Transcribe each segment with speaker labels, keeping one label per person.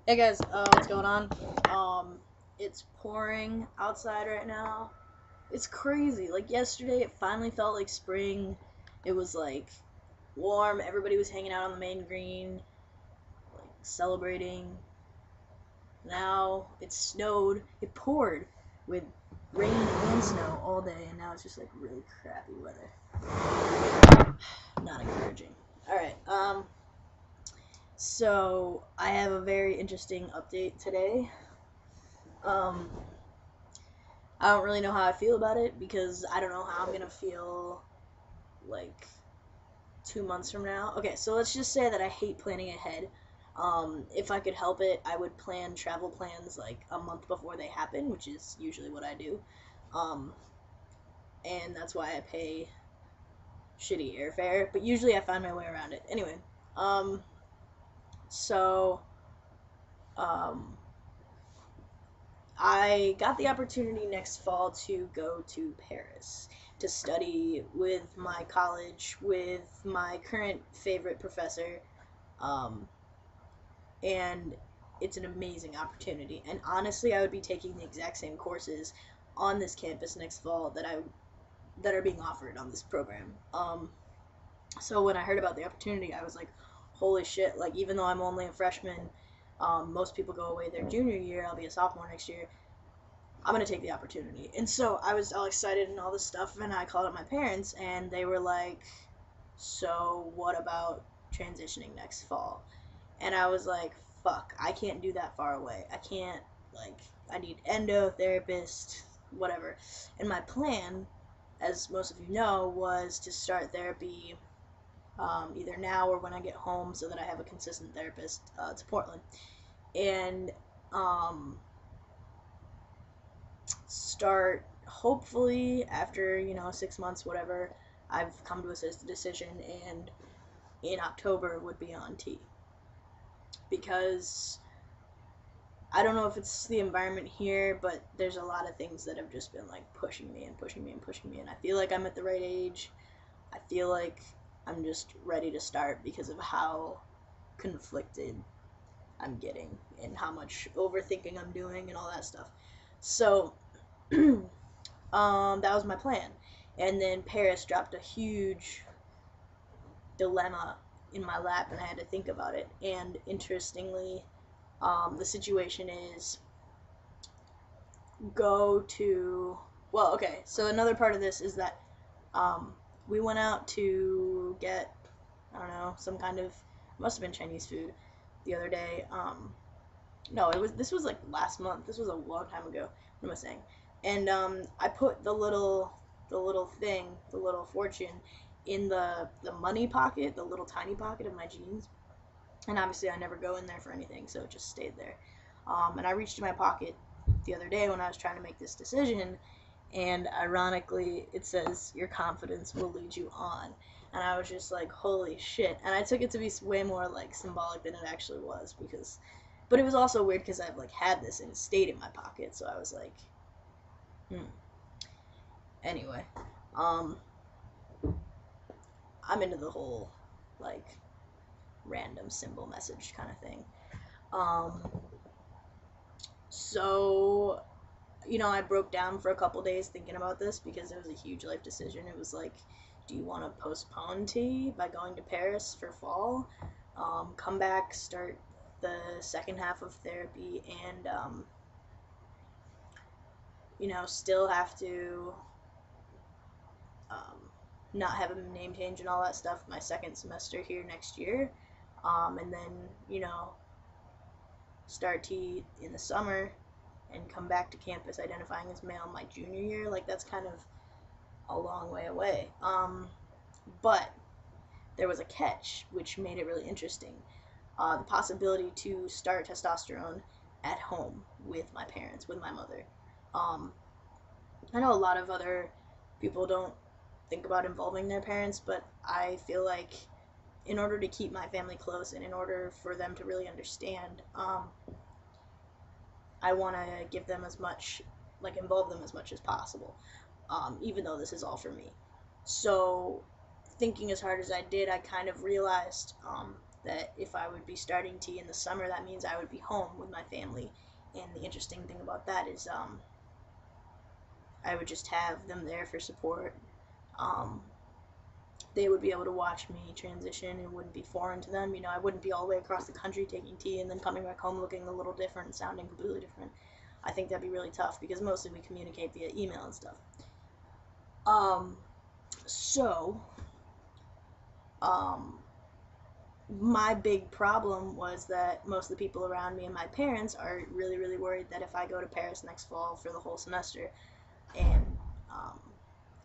Speaker 1: Hey guys, what's going on? It's pouring outside right now. It's crazy. Like yesterday, it finally felt like spring. It was like warm. Everybody was hanging out on the main green, like celebrating. Now it snowed. It poured with rain and snow all day, and now it's just like really crappy weather. Not encouraging. All right. So I have a very interesting update today. Um, I don't really know how I feel about it because I don't know how I'm gonna feel like 2 months from now. Okay, so let's just say that I hate planning ahead. If I could help it, I would plan travel plans like a month before they happen, which is usually what I do. Um, and that's why I pay shitty airfare, but usually I find my way around it. Anyway, um, so, um, I got the opportunity next fall to go to Paris to study with my college, with my current favorite professor, um, and it's an amazing opportunity. And honestly, I would be taking the exact same courses on this campus next fall that are being offered on this program. So when I heard about the opportunity, I was like, "Holy shit!" Like even though I'm only a freshman, most people go away their junior year. I'll be a sophomore next year. I'm gonna take the opportunity. And so I was all excited and all this stuff, and I called up my parents, and they were like, "So what about transitioning next fall?" And I was like, "Fuck, I can't do that far away. I can't, like, I need endo, therapist, whatever." And my plan, as most of you know, was to start therapy either now or when I get home so that I have a consistent therapist to Portland. And start hopefully after 6 months, whatever. I've come to a decision, and in October would be on T, because I don't know if it's the environment here, but there's a lot of things that have just been like pushing me and pushing me and pushing me, and I feel like I'm at the right age. I feel like I'm just ready to start because of how conflicted I'm getting and how much overthinking I'm doing and all that stuff. So that was my plan. And then Paris dropped a huge dilemma in my lap, and I had to think about it. And interestingly, the situation is go to. Well, okay, so another part of this is that um, we went out to get, I don't know, some kind of, must have been Chinese food the other day. No, this was like last month. This was a long time ago. What am I saying? And I put the little fortune, in the money pocket, the little tiny pocket of my jeans. And obviously, I never go in there for anything, so it just stayed there. And I reached in my pocket the other day when I was trying to make this decision, and ironically, it says your confidence will lead you on. And I was just like, holy shit. And I took it to be way more like symbolic than it actually was, because but it was also weird because I've like had this and it stayed in my pocket, so I was like, hmm. Anyway, um, I'm into the whole like random symbol message kind of thing. Um, so I broke down for a couple days thinking about this because it was a huge life decision. It was like, do you want to postpone T by going to Paris for fall, come back, start the second half of therapy, and still have to um, not have a name change and all that stuff my second semester here next year, and then start T in the summer and come back to campus identifying as male my junior year. Like that's kind of a long way away. But there was a catch, which made it really interesting. The possibility to start testosterone at home with my parents, with my mother. Um, I know a lot of other people don't think about involving their parents, but I feel like in order to keep my family close and in order for them to really understand, I want to give them as much, like involve them as much as possible, even though this is all for me. So, thinking as hard as I did, I kind of realized that if I would be starting T in the summer, that means I would be home with my family. And the interesting thing about that is I would just have them there for support. Um, they would be able to watch me transition. It wouldn't be foreign to them. I wouldn't be all the way across the country taking T and then coming back home looking a little different and sounding completely different. I think that'd be really tough because mostly we communicate via email and stuff. So, my big problem was that most of the people around me and my parents are really, really worried that if I go to Paris next fall for the whole semester, and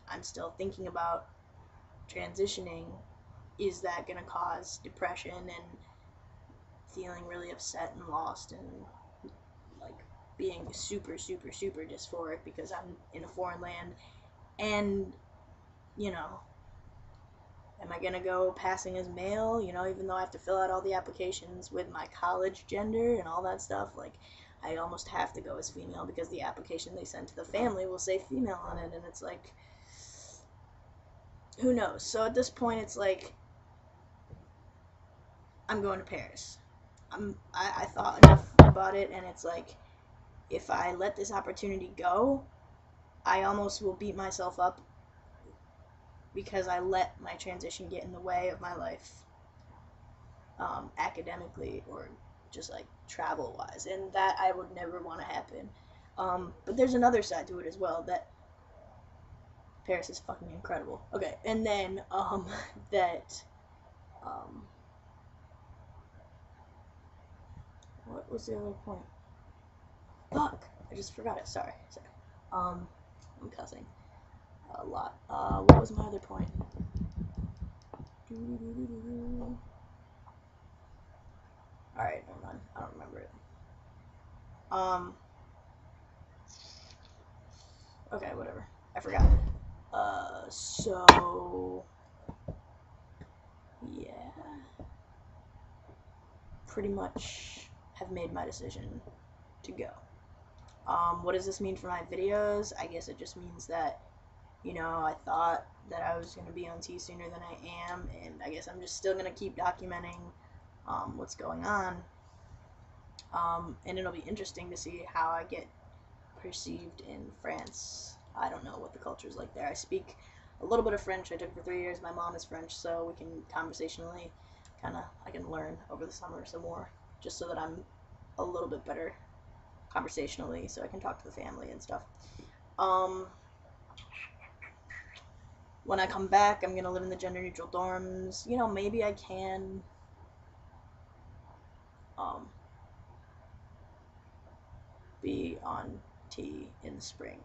Speaker 1: I'm still thinking about transitioning, is that going to cause depression and feeling really upset and lost and like being super, super, super dysphoric because I'm in a foreign land? And, am I going to go passing as male, even though I have to fill out all the applications with my college gender and all that stuff? Like, I almost have to go as female because the application they send to the family will say female on it, and it's like, who knows? So at this point, it's like, I'm going to Paris. I thought enough about it, and it's like, if I let this opportunity go, I almost will beat myself up because I let my transition get in the way of my life, academically or just like travel wise, and that I would never want to happen. But there's another side to it as well, that Paris is fucking incredible. Okay, and then that what was the other point? Fuck, I just forgot it. Sorry. I'm cussing a lot. What was my other point? Alright, never mind. I don't remember it. Okay, whatever. I forgot. So yeah. Pretty much have made my decision to go. What does this mean for my videos? I guess it just means that, I thought that I was going to be on T sooner than I am, and I guess I'm just still going to keep documenting what's going on. And it'll be interesting to see how I get perceived in France. I don't know what the culture is like there. I speak a little bit of French. I took it for 3 years. My mom is French, so we can conversationally I can learn over the summer some more, just so that I'm a little bit better conversationally, so I can talk to the family and stuff. When I come back, I'm gonna live in the gender neutral dorms. Maybe I can be on T in the spring.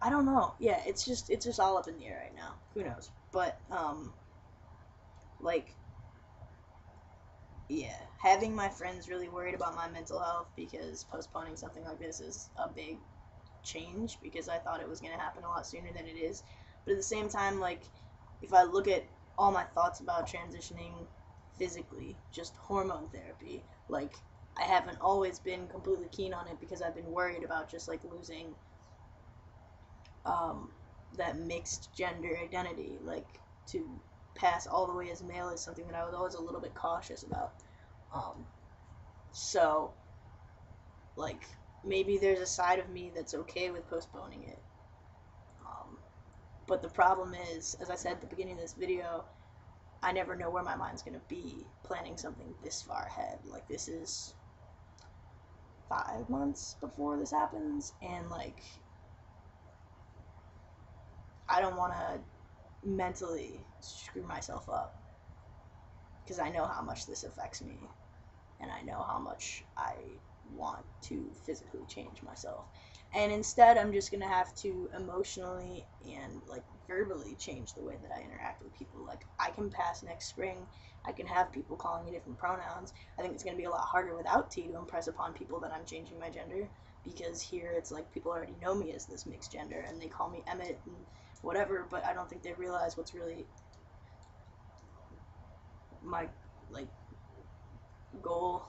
Speaker 1: I don't know. Yeah, it's just all up in the air right now. Who knows? But like, yeah, having my friends really worried about my mental health because postponing something like this is a big change, because I thought it was going to happen a lot sooner than it is. But at the same time, like, if I look at all my thoughts about transitioning physically, just hormone therapy, like, I haven't always been completely keen on it because I've been worried about just like losing that mixed gender identity. Like, to pass all the way as male is something that I was always a little bit cautious about. So, like, maybe there's a side of me that's okay with postponing it. But the problem is, as I said at the beginning of this video, I never know where my mind's going to be planning something this far ahead. Like, this is 5 months before this happens, and like, I don't want to mentally screw myself up, because I know how much this affects me, and I know how much I want to physically change myself. And instead, I'm just gonna have to emotionally and like verbally change the way that I interact with people. Like, I can pass next spring, I can have people calling me different pronouns. I think it's gonna be a lot harder without T to impress upon people that I'm changing my gender, because here it's like people already know me as this mixed gender and they call me Emmett and whatever, but I don't think they realize what's really my like goal.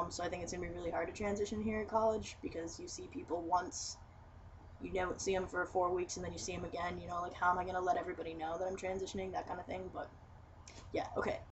Speaker 1: So I think it's gonna be really hard to transition here at college, because you see people once, you don't see them for 4 weeks, and then you see them again. Like, how am I gonna let everybody know that I'm transitioning? That kind of thing. But yeah, okay.